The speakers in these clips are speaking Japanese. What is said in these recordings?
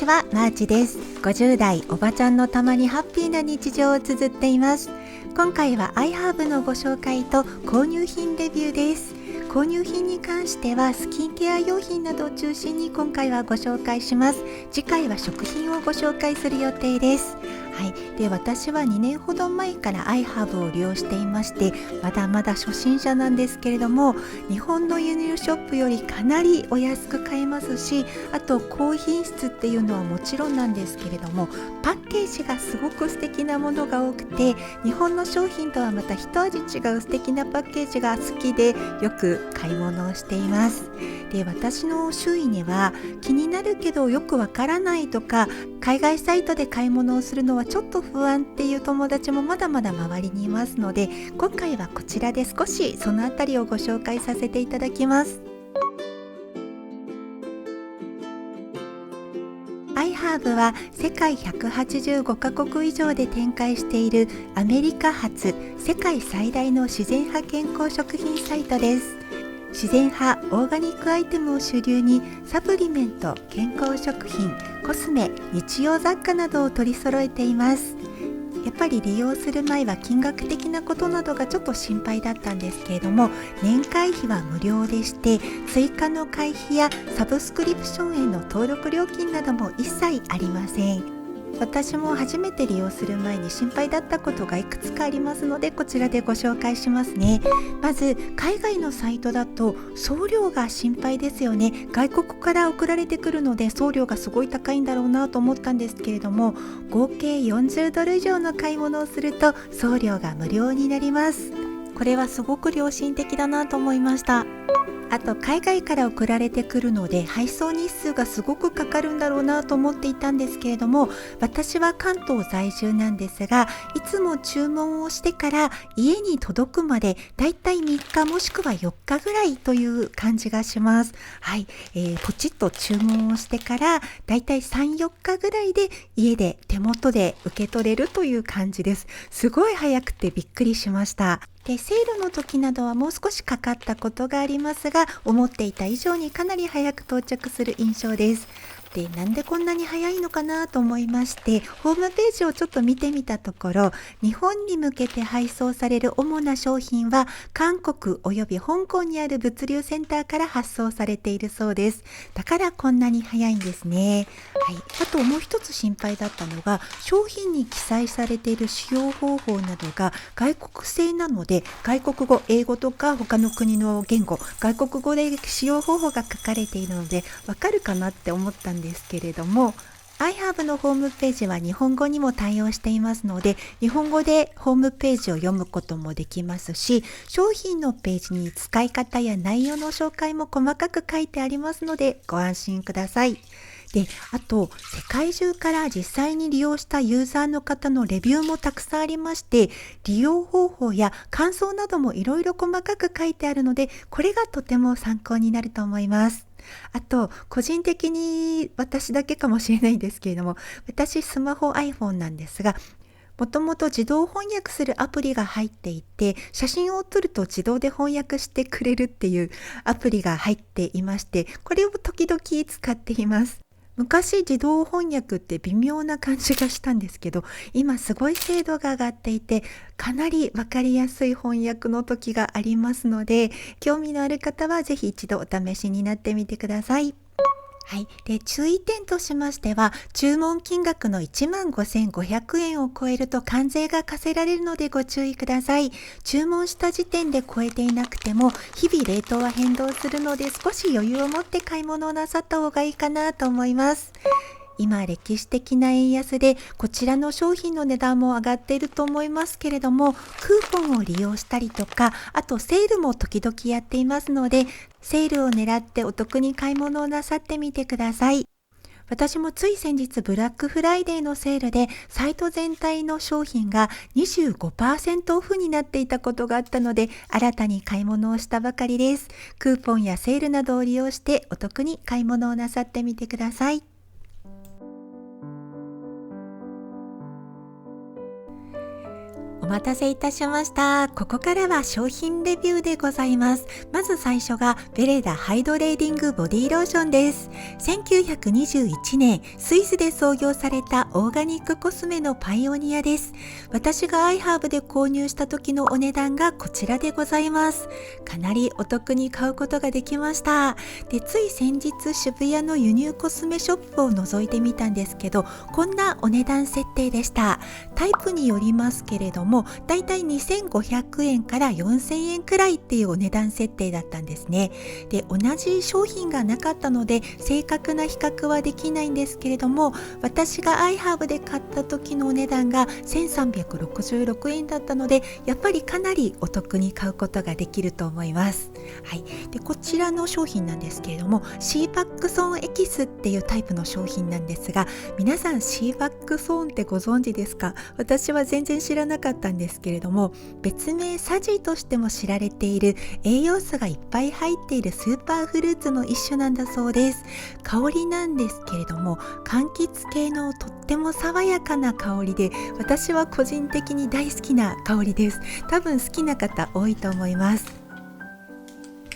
は、マーチです。50代おばちゃんのたまにハッピーな日常を綴っています。今回は iHerb のご紹介と購入品レビューです。購入品に関してはスキンケア用品などを中心に今回はご紹介します。次回は食品をご紹介する予定です。で私は2年ほど前から iHerb を利用していまして、まだまだ初心者なんですけれども、日本の輸入ショップよりかなりお安く買えますし、あと高品質っていうのはもちろんなんですけれども、パッケージがすごく素敵なものが多くて、日本の商品とはまた一味違う素敵なパッケージが好きでよく買い物をしています。で私の周囲には気になるけどよくわからないとか、海外サイトで買い物をするのはちょっと不安っていう友達もまだまだ周りにいますので、今回はこちらで少しそのあたりをご紹介させていただきます。iHerb は世界185カ国以上で展開しているアメリカ発世界最大の自然派健康食品サイトです。自然派オーガニックアイテムを主流にサプリメント、健康食品、コスメ、日用雑貨などを取り揃えています。やっぱり利用する前は金額的なことなどがちょっと心配だったんですけれども、年会費は無料でして、追加の会費やサブスクリプションへの登録料金なども一切ありません。私も初めて利用する前に心配だったことがいくつかありますので、こちらでご紹介しますね。まず海外のサイトだと送料が心配ですよね。外国から送られてくるので送料がすごい高いんだろうなと思ったんですけれども、合計40ドル以上の買い物をすると送料が無料になります。これはすごく良心的だなと思いました。あと海外から送られてくるので配送日数がすごくかかるんだろうなと思っていたんですけれども、私は関東在住なんですが、いつも注文をしてから家に届くまでだいたい3日もしくは4日ぐらいという感じがします。ポチッと注文をしてからだいたい3、4日ぐらいで家で手元で受け取れるという感じです。すごい早くてびっくりしました。でセールの時などはもう少しかかったことがありますが、思っていた以上にかなり早く到着する印象です。でなんでこんなに早いのかなと思いまして、ホームページをちょっと見てみたところ、日本に向けて配送される主な商品は韓国および香港にある物流センターから発送されているそうです。だからこんなに早いんですね。あともう一つ心配だったのが、商品に記載されている使用方法などが外国製なので、外国語、英語とか他の国の言語、外国語で使用方法が書かれているのでわかるかなって思ったんですけれども、iHerb のホームページは日本語にも対応していますので、日本語でホームページを読むこともできますし、商品のページに使い方や内容の紹介も細かく書いてありますのでご安心ください。であと世界中から実際に利用したユーザーの方のレビューもたくさんありまして、利用方法や感想などもいろいろ細かく書いてあるので、これがとても参考になると思います。あと個人的に私だけかもしれないんですけれども、私スマホ iPhone なんですが、もともと自動翻訳するアプリが入っていて、写真を撮ると自動で翻訳してくれるっていうアプリが入っていまして、これを時々使っています。昔自動翻訳って微妙な感じがしたんですけど、今すごい精度が上がっていて、かなりわかりやすい翻訳の時がありますので、興味のある方はぜひ一度お試しになってみてください。で注意点としましては、注文金額の15,500円を超えると関税が課せられるのでご注意ください。注文した時点で超えていなくても日々レートは変動するので、少し余裕を持って買い物をなさった方がいいかなと思います。今歴史的な円安でこちらの商品の値段も上がっていると思いますけれども、クーポンを利用したりとか、あとセールも時々やっていますので、セールを狙ってお得に買い物をなさってみてください。私もつい先日ブラックフライデーのセールでサイト全体の商品が 25% オフになっていたことがあったので、新たに買い物をしたばかりです。クーポンやセールなどを利用してお得に買い物をなさってみてください。お待たせいたしました。ここからは商品レビューでございます。まず最初がベレダハイドレーディングボディローションです。1921年スイスで創業されたオーガニックコスメのパイオニアです。私がアイハーブで購入した時のお値段がこちらでございます。かなりお得に買うことができました。で、つい先日渋谷の輸入コスメショップを覗いてみたんですけど、こんなお値段設定でした。タイプによりますけれども、だいたい2500円から4000円くらいっていうお値段設定だったんですね。で、同じ商品がなかったので正確な比較はできないんですけれども、私がアイハーブで買った時のお値段が1366円だったので、やっぱりかなりお得に買うことができると思います。はい、でこちらの商品なんですけれども、シーバックソーンエキスっていうタイプの商品なんですが、皆さんシーバックソーンってご存知ですか？私は全然知らなかったんですけれども、別名サジとしても知られている栄養素がいっぱい入っているスーパーフルーツの一種なんだそうです。香りなんですけれども、柑橘系のとっても爽やかな香りで、私は個人的に大好きな香りです。多分好きな方多いと思います。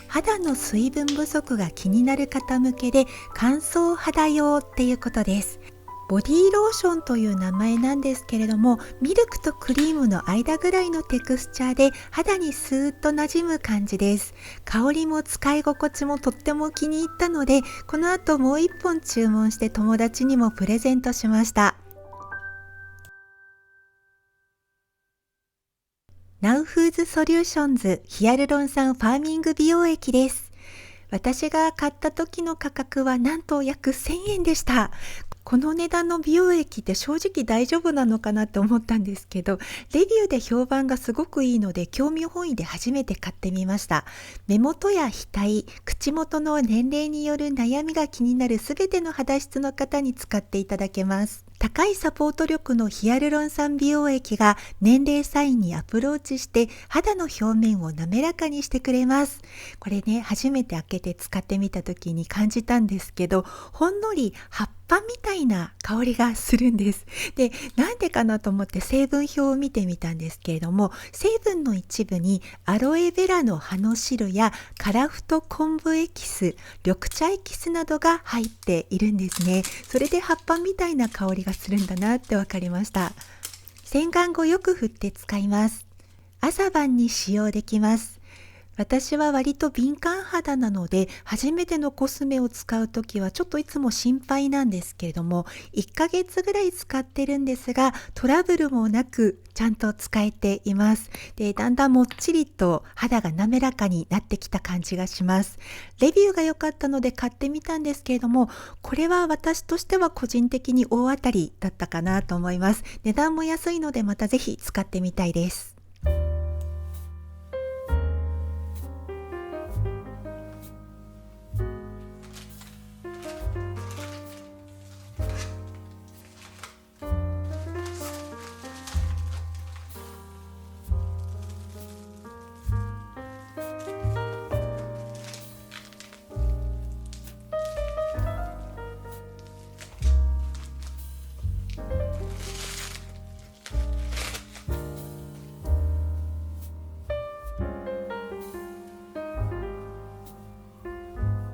肌の水分不足が気になる方向けで乾燥肌用っていうことです。ボディローションという名前なんですけれども、ミルクとクリームの間ぐらいのテクスチャーで肌にスーッと馴染む感じです。香りも使い心地もとっても気に入ったので、この後もう1本注文して友達にもプレゼントしました。ナウフーズソリューションズヒアルロン酸ファーミング美容液です。私が買った時の価格はなんと約1000円でした。この値段の美容液って正直大丈夫なのかなって思ったんですけど、レビューで評判がすごくいいので興味本位で初めて買ってみました。目元や額、口元の年齢による悩みが気になるすべての肌質の方に使っていただけます。高いサポート力のヒアルロン酸美容液が年齢サインにアプローチして肌の表面を滑らかにしてくれます。これね、初めて開けて使ってみた時に感じたんですけど、ほんのり葉っぱみたいな香りがするんです。で、なんでかなと思って成分表を見てみたんですけれども、成分の一部にアロエベラの葉の汁やカラフト昆布エキス、緑茶エキスなどが入っているんですね。それで葉っぱみたいな香りがするんだなって分かりました。洗顔後よく振って使います。朝晩に使用できます。私は割と敏感肌なので、初めてのコスメを使うときはちょっといつも心配なんですけれども、1ヶ月ぐらい使ってるんですが、トラブルもなくちゃんと使えています。で、だんだんもっちりと肌が滑らかになってきた感じがします。レビューが良かったので買ってみたんですけれども、これは私としては個人的に大当たりだったかなと思います。値段も安いのでまたぜひ使ってみたいです。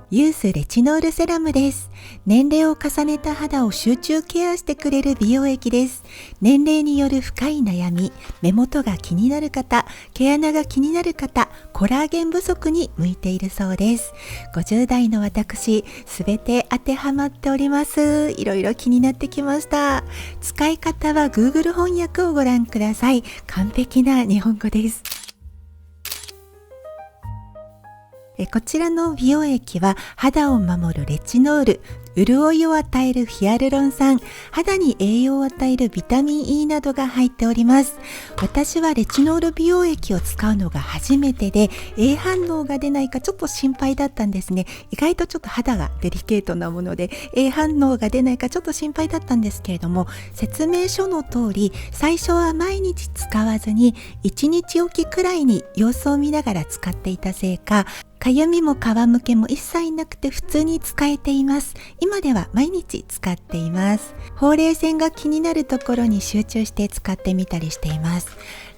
ユースレチノールセラムです。年齢を重ねた肌を集中ケアしてくれる美容液です。年齢による深い悩み、目元が気になる方、毛穴が気になる方、コラーゲン不足に向いているそうです。50代の私、すべて当てはまっております。いろいろ気になってきました。使い方は Google 翻訳をご覧ください。完璧な日本語です。こちらの美容液は肌を守るレチノール、潤いを与えるヒアルロン酸、肌に栄養を与えるビタミン E などが入っております。私はレチノール美容液を使うのが初めてで、A 反応が出ないかちょっと心配だったんですね。意外とちょっと肌がデリケートなもので A 反応が出ないかちょっと心配だったんですけれども、説明書の通り最初は毎日使わずに1日おきくらいに様子を見ながら使っていたせいか、かゆみも皮むけも一切なくて普通に使えています。今では毎日使っています。ほうれい線が気になるところに集中して使ってみたりしています。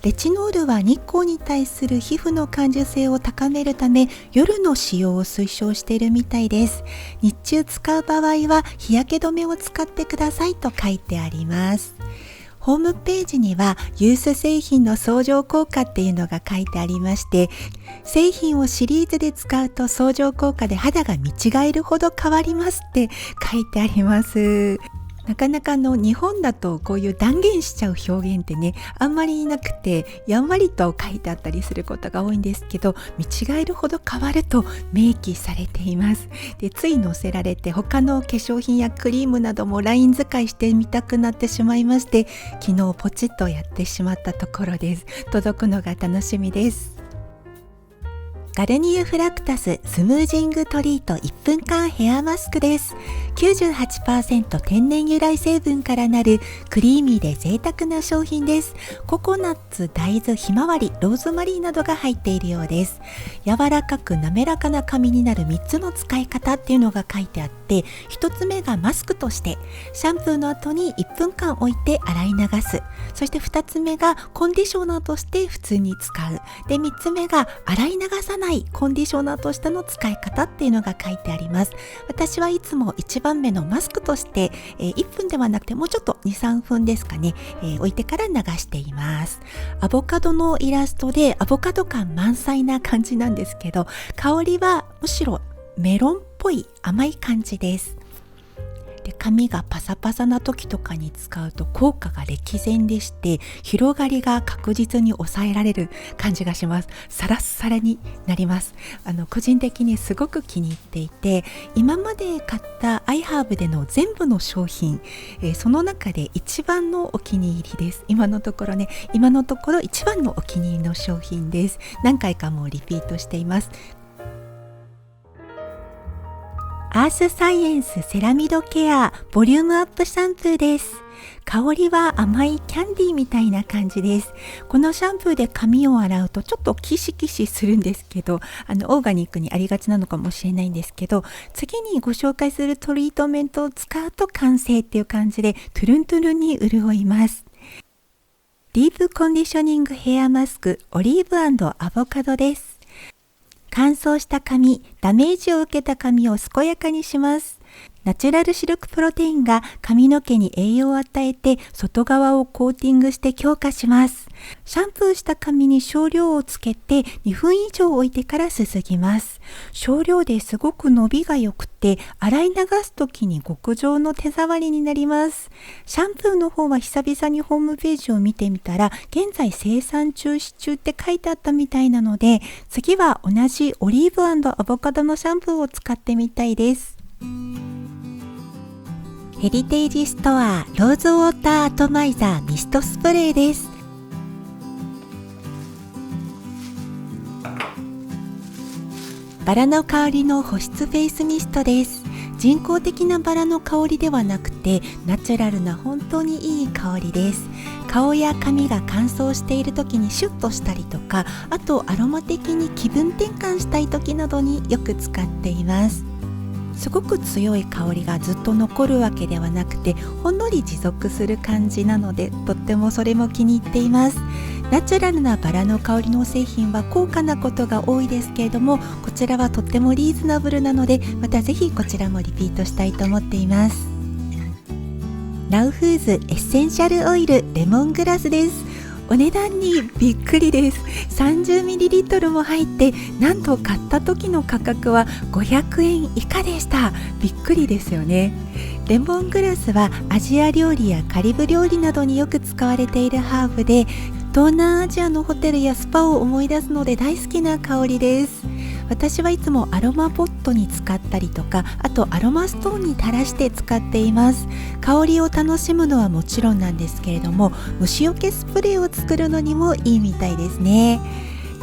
レチノールは日光に対する皮膚の感受性を高めるため、夜の使用を推奨しているみたいです。日中使う場合は日焼け止めを使ってくださいと書いてあります。ホームページにはユース製品の相乗効果っていうのが書いてありまして、製品をシリーズで使うと相乗効果で肌が見違えるほど変わりますって書いてあります。なかなか日本だとこういう断言しちゃう表現ってね、あんまりなくてやんわりと書いてあったりすることが多いんですけど、見違えるほど変わると明記されています。で、つい載せられて他の化粧品やクリームなどもライン使いしてみたくなってしまいまして、昨日ポチッとやってしまったところです。届くのが楽しみです。ガルニューフラクタススムージングトリート1分間ヘアマスクです。98% 天然由来成分からなるクリーミーで贅沢な商品です。ココナッツ、大豆、ひまわり、ローズマリーなどが入っているようです。柔らかく滑らかな髪になる3つの使い方っていうのが書いてあって、1つ目がマスクとしてシャンプーの後に1分間置いて洗い流す。そして2つ目がコンディショナーとして普通に使う。で、3つ目が洗い流さないコンディショナーとしての使い方っていうのが書いてあります。私はいつも1番目のマスクとして、1分ではなくてもうちょっと 2,3 分ですかね、置いてから流しています。アボカドのイラストでアボカド感満載な感じなんですけど、香りはむしろメロンっぽい甘い感じです。で、髪がパサパサな時とかに使うと効果が歴然でして、広がりが確実に抑えられる感じがします。サラッサラになります。個人的にすごく気に入っていて、今まで買ったアイハーブでの全部の商品、その中で一番のお気に入りです。今のところ一番のお気に入りの商品です。何回かもうリピートしています。アースサイエンスセラミドケアボリュームアップシャンプーです。香りは甘いキャンディーみたいな感じです。このシャンプーで髪を洗うとちょっとキシキシするんですけど、オーガニックにありがちなのかもしれないんですけど、次にご紹介するトリートメントを使うと完成っていう感じでトゥルントゥルンに潤います。ディープコンディショニングヘアマスクオリーブ&アボカドです。乾燥した髪、ダメージを受けた髪を健やかにします。ナチュラルシルクプロテインが髪の毛に栄養を与えて外側をコーティングして強化します。シャンプーした髪に少量をつけて2分以上置いてからすすぎます。少量ですごく伸びが良くて洗い流す時に極上の手触りになります。シャンプーの方は久々にホームページを見てみたら現在生産中止中って書いてあったみたいなので、次は同じオリーブ&アボカドのシャンプーを使ってみたいです。ヘリテージストアローズウォーターアトマイザーミストスプレーです。バラの香りの保湿フェイスミストです。人工的なバラの香りではなくてナチュラルな本当にいい香りです。顔や髪が乾燥している時にシュッとしたりとか、あとアロマ的に気分転換したい時などによく使っています。すごく強い香りがずっと残るわけではなくて、ほんのり持続する感じなので、とってもそれも気に入っています。ナチュラルなバラの香りの製品は高価なことが多いですけれども、こちらはとってもリーズナブルなので、またぜひこちらもリピートしたいと思っています。ラウフーズエッセンシャルオイルレモングラスです。お値段にびっくりです。30ml も入って、なんと買った時の価格は500円以下でした。びっくりですよね。レモングラスはアジア料理やカリブ料理などによく使われているハーブで、東南アジアのホテルやスパを思い出すので大好きな香りです。私はいつもアロマポットに使ったりとか、あとアロマストーンに垂らして使っています。香りを楽しむのはもちろんなんですけれども、虫除けスプレーを作るのにもいいみたいですね。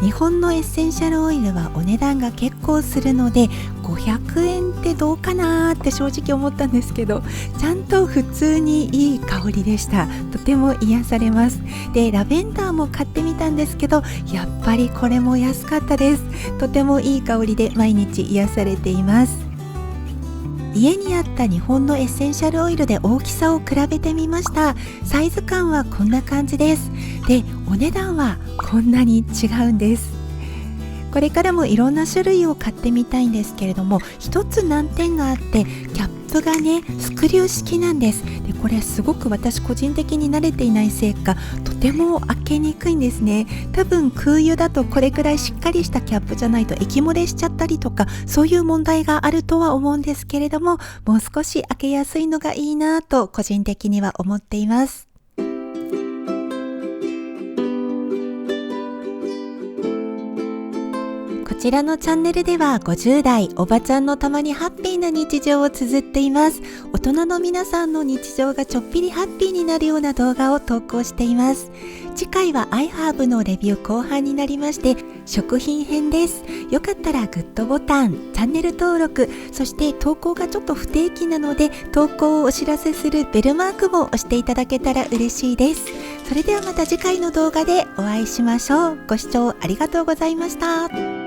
日本のエッセンシャルオイルはお値段が結構するので500円ってどうかなって正直思ったんですけど、ちゃんと普通にいい香りでした。とても癒されます。でラベンダーも買ってみたんですけど、やっぱりこれも安かったです。とてもいい香りで毎日癒されています。家にあった日本のエッセンシャルオイルで大きさを比べてみました。サイズ感はこんな感じです。でお値段はこんなに違うんです。これからもいろんな種類を買ってみたいんですけれども、一つ難点があって、キャップがねスクリュー式なんです。でこれすごく私個人的に慣れていないせいか、とても開けにくいんですね。多分空輸だとこれくらいしっかりしたキャップじゃないと液漏れしちゃったりとか、そういう問題があるとは思うんですけれども、もう少し開けやすいのがいいなと個人的には思っています。こちらのチャンネルでは50代おばちゃんのたまにハッピーな日常を綴っています。大人の皆さんの日常がちょっぴりハッピーになるような動画を投稿しています。次回は iHerb のレビュー後半になりまして、食品編です。よかったらグッドボタン、チャンネル登録、そして投稿がちょっと不定期なので投稿をお知らせするベルマークも押していただけたら嬉しいです。それではまた次回の動画でお会いしましょう。ご視聴ありがとうございました。